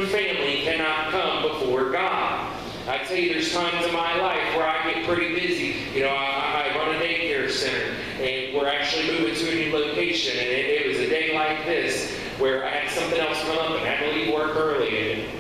family cannot come before God. I tell you, there's times in my life where I get pretty busy. You know, I run a daycare center, and we're actually moving to a new location, and it was a day like this where I had something else come up and I had to leave work early, and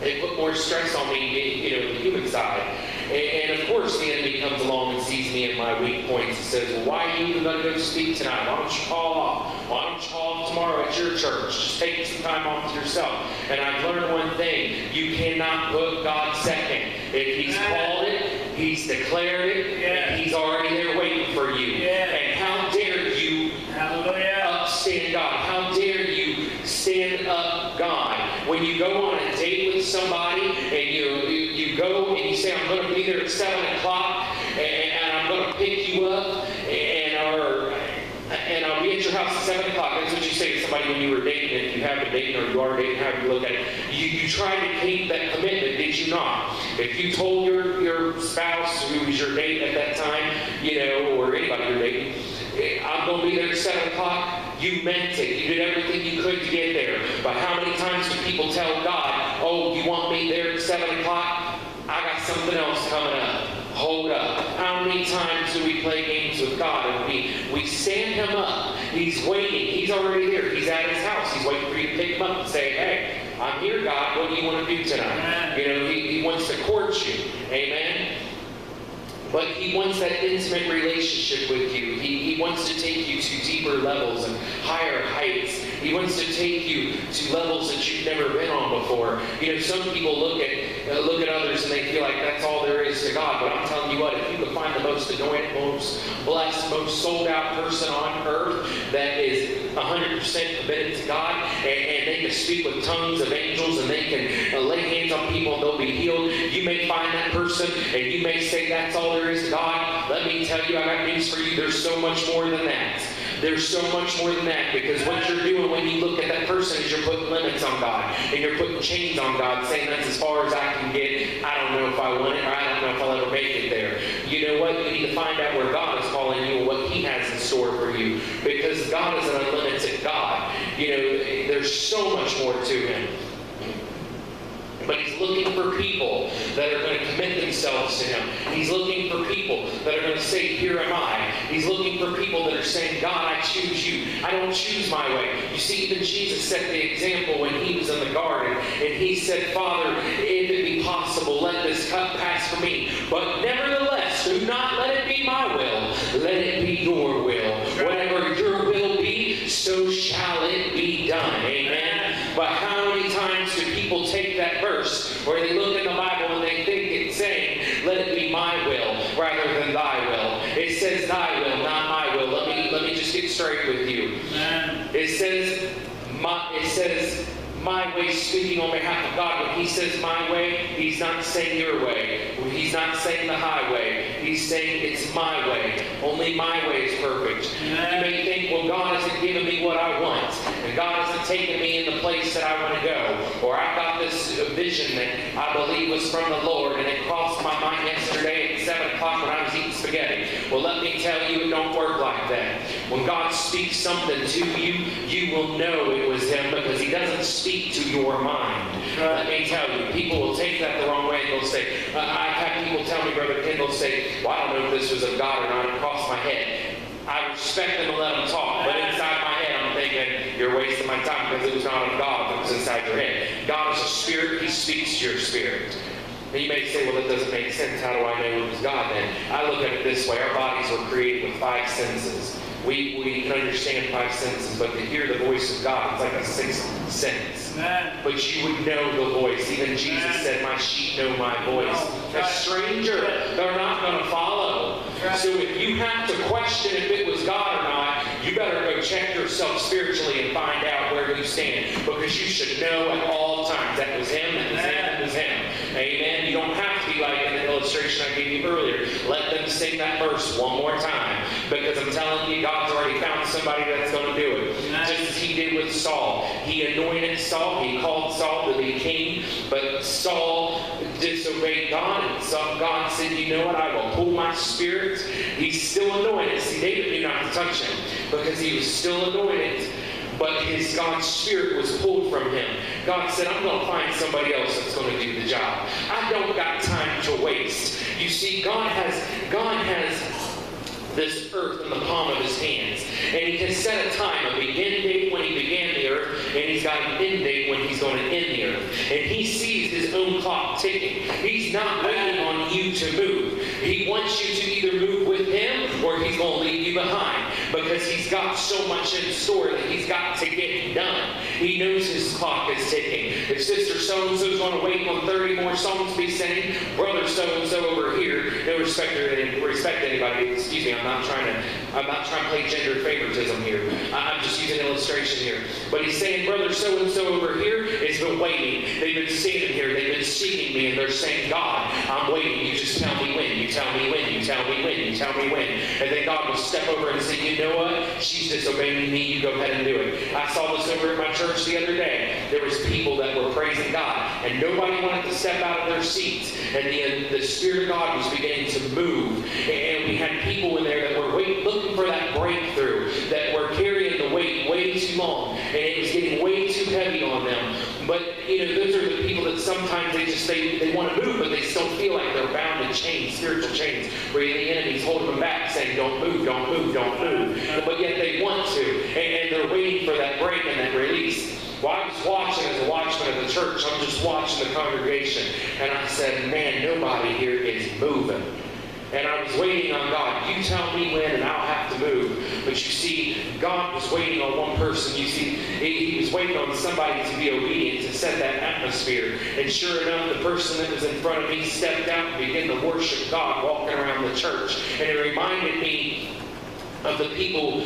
it put more stress on me, you know, the human side. And of course, the enemy comes along and sees me in my weak points and says, well, why are you even going to go speak tonight? Why don't you call off? Why don't you call off tomorrow at your church? Just take some time off to yourself. And I've learned one thing. You cannot put God second. If He's called it, He's declared it, and He's already there waiting for you. And how dare you upstand God? How dare you stand up God? When you go on a date with somebody and you go and you say, I'm going to be there at 7 o'clock and I'm going to pick you up and I'll be at your house at 7 o'clock. That's what you say to somebody when you were dating. If you have been dating or you are dating, however you look at it. You tried to keep that commitment, did you not? If you told your spouse who was your date at that time, you know, or anybody you're dating, I'm going to be there at 7 o'clock, you meant it. You did everything you could to get there. But how many times do people tell God, oh, you want me there at 7 o'clock? I got something else coming up. Hold up. How many times do we play games with God and we stand Him up? He's waiting. He's already there. He's at His house. He's waiting for you to pick Him up and say, hey, I'm here, God. What do you want to do tonight? You know, He wants to court you. Amen? But He wants that intimate relationship with you. He wants to take you to deeper levels and higher heights. He wants to take you to levels that you've never been on before. You know, some people look at others and they feel like that's all there is to God. But I'm telling you what, if you can find the most anointed, most blessed, most sold out person on earth that is 100% committed to God, and they can speak with tongues of angels, and they can lay hands on people and they'll be healed. You may find that person and you may say that's all there is to God. Let me tell you, I got news for you. There's so much more than that. There's so much more than that, because what you're doing when you look at that person is you're putting limits on God, and you're putting chains on God, saying that's as far as I can get. I don't know if I want it, or I don't know if I'll ever make it there. You know what? You need to find out where God is calling you and what He has in store for you, because God is an unlimited God. You know, there's so much more to Him. But He's looking for people that are going to commit themselves to Him. He's looking for people that are going to say, here am I. He's looking for people that are saying, God, I choose you. I don't choose my way. You see, even Jesus set the example when He was in the garden. And He said, Father, if it be possible, let this cup pass from me. But nevertheless, do not let it be my will. Let it be your will. Whatever your will be, so shall it be done. Amen. But how many times do people take that verse where they look in the Bible and they think it's saying, let it be my will rather than thy will? It says thy will, not my will. Let me just get straight with you. It says my way, speaking on behalf of God. When He says my way, He's not saying your way. He's not saying the highway. He's saying it's my way. Only my way is perfect. You may think, well, God hasn't given me what I want, and God hasn't taken me in the place that I want to go, or I've got this vision that I believe was from the Lord, and it crossed my mind yesterday at 7 o'clock when I was eating spaghetti. Well, let me tell you, it don't work like that. When God speaks something to you, you will know it was Him, because He doesn't speak to your mind. Let me tell you, people will take that the wrong way, and they'll say, I've had people tell me, Brother Ken, they'll say, well, I don't know if this was of God or not. It crossed my head. I respect them and let them talk, but inside my head I'm thinking, you're wasting my time, because it was not of God, it was inside your head. God is a spirit. He speaks to your spirit. And you may say, well, that doesn't make sense. How do I know it was God then? I look at it this way. Our bodies were created with 5 senses. We can understand 5 senses, but to hear the voice of God, it's like a 6th sense. But you would know the voice. Even Jesus said, my sheep know my voice. A stranger, they're not going to follow. So if you have to question if it was God or not, you better go check yourself spiritually and find out where you stand. Because you should know at all times that was Him, that was Him, that was Him. Amen. You don't have to be like in the illustration I gave you earlier. Let them sing that verse one more time. Because I'm telling you, God's already found somebody that's going to do it. Just as He did with Saul. He anointed Saul. He called Saul to be king. But Saul disobeyed God. And so God said, you know what? I will pull my spirit. He's still anointed. See, David knew not to touch him because he was still anointed. But God's spirit was pulled from him. God said, I'm going to find somebody else that's going to do the job. I don't got time to waste. You see, God has this earth in the palm of his hands. And he has set a time, a begin date when he began the earth, and he's got an end date when he's going to end the earth. And he sees his own clock ticking. He's not waiting on you to move. He wants you to either move with him or he's going to leave you behind, because he's got so much in store that he's got to get done. He knows his clock is ticking. If Sister so-and-so is going to wait on 30 more songs to be sang, Brother so-and-so over here, no respect to anybody, excuse me, I'm not trying to play gender favoritism here. I'm just using an illustration here. But he's saying, Brother so-and-so over here has been waiting. They've been standing here. They've been seeking me, and they're saying, God, I'm waiting. You just tell me when. You tell me when. You tell me when. You tell me when. And then God will step over and say, you know what? She's disobeying me. You go ahead and do it. I saw this over at my church the other day. There was people that were praising God, and nobody wanted to step out of their seats. And the Spirit of God was beginning to move. And we had people in there that were looking for that breakthrough, that were carrying the weight way too long, and it was getting way too heavy on them. But those are the people that sometimes they want to move, but they still feel like they're bound in chains, spiritual chains, where the enemy's holding them back, saying, don't move, don't move, don't move. But yet they want to, and they're waiting for that break and that release. Well, I was watching as a watchman of the church. I'm just watching the congregation, and I said, man, nobody here is moving. And I was waiting on God. You tell me when and I'll have to move. But you see, God was waiting on one person. You see, he was waiting on somebody to be obedient, to set that atmosphere. And sure enough, the person that was in front of me stepped out and began to worship God walking around the church. And it reminded me of the people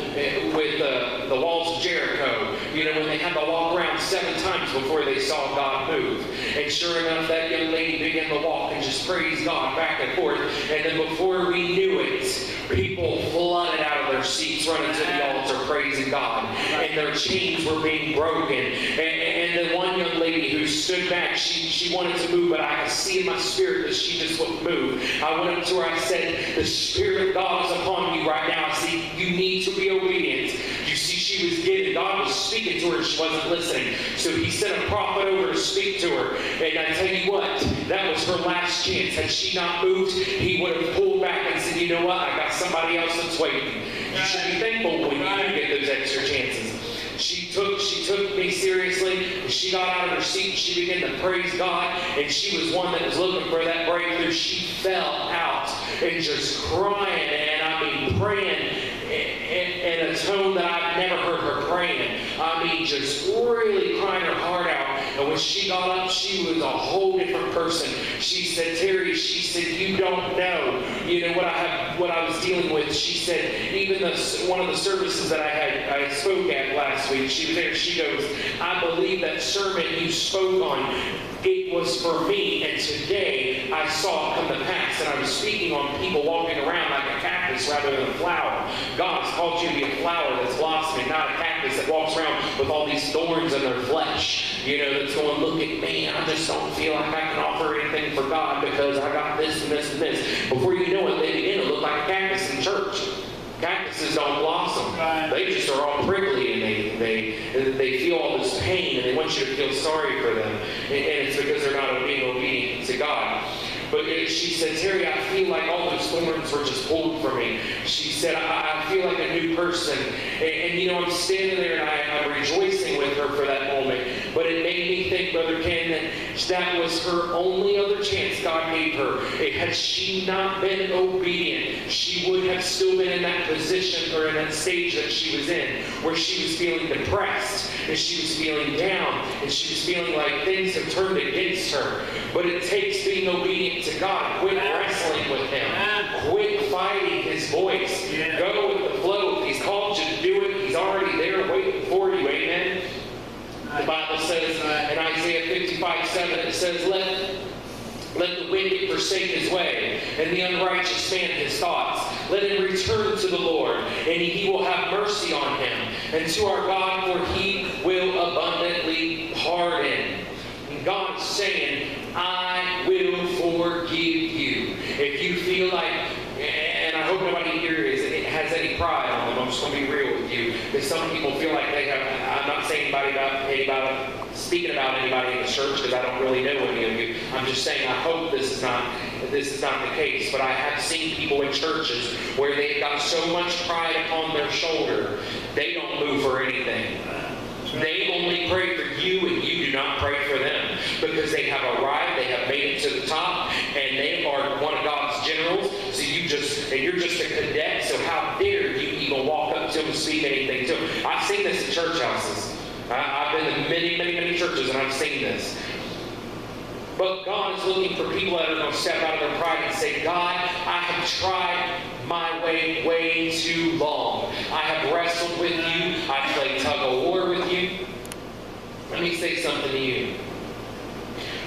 with the walls of Jericho, when they had to walk around 7 times before they saw God move. And sure enough, that young lady began to walk and just praise God back and forth. And then before we knew it, people flooded out of their seats, running to the altar, praising God. And their chains were being broken. And then one young lady who stood back, she wanted to move, but I could see in my spirit that she just wouldn't move. I went up to her, I said, the Spirit of God is upon you right now. See, you need to be obedient. You see, she was getting, God was speaking to her, she wasn't listening. So he sent a prophet over to speak to her. And I tell you what, that was her last chance. Had she not moved, he would have pulled back and said, you know what, I got somebody else that's waiting. You should be thankful when you do get those extra chances. She took me seriously. She got out of her seat. She began to praise God. And she was one that was looking for that breakthrough. She fell out and just crying. And I mean praying in a tone that I've never heard her praying. I mean just really crying her heart out. And when she got up, she was a whole different person. She said, Terry, she said, you don't know. What I was dealing with. She said, even one of the services that I spoke at last week, she was there, she goes, I believe that sermon you spoke on, it was for me, and today I saw it come to pass. And I was speaking on people walking around like a cactus rather than a flower. God has called you to be a flower that's blossoming, not a cactus that walks around with all these thorns in their flesh. That's going, look at me, I just don't feel like I can offer anything for God because I got this and this and this. Before you know it, they begin to look like a cactus in church. Cactuses don't blossom. They just are all prickly, and they feel all this pain, and they want you to feel sorry for them. And it's because they're not being obedient to God. But she said, Terry, I feel like all those thorns were just pulled from me. She said, I feel like a new person. And I'm standing there and I'm rejoicing with her for that moment. But it made me think, Brother Ken, that was her only other chance God gave her. Had she not been obedient, she would have still been in that position or in that stage that she was in, where she was feeling depressed, and she was feeling down, and she was feeling like things have turned against her. But it takes being obedient to God. Quit wrestling with Him. Quit fighting His voice. Go with the flow. If He's called you to do it, He's already there waiting for you. Amen? The Bible says in Isaiah 55:7, it says, Let the wicked forsake his way, and the unrighteous man his thoughts. Let him return to the Lord, and He will have mercy on him, and to our God, for He will abundantly pardon. And God is saying, I will forgive you. If you feel like, and I hope nobody here has any pride on them, I'm just going to be real with you, because some people feel like they have, I'm not saying anybody about speaking about anybody in the church because I don't really know any of you. I'm just saying I hope this is not the case. But I have seen people in churches where they've got so much pride upon their shoulder, they don't move for anything. They only pray for you, and you do not pray for them, because they have arrived, they have made it to the top, and they are one of God's generals. So you're just a cadet. So how dare you even walk up to them and speak anything to them? I've seen this in church houses. I've been in many, many, many churches, and I've seen this. But God is looking for people that are going to step out of their pride and say, God, I have tried my way too long. I have wrestled with you. I've played tug of war with you. Let me say something to you.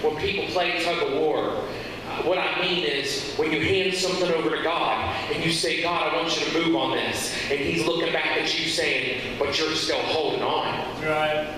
When people play tug of war, what I mean is when you hand something over to God and you say, God, I want you to move on this. And He's looking back at you saying, but you're still holding on. Right.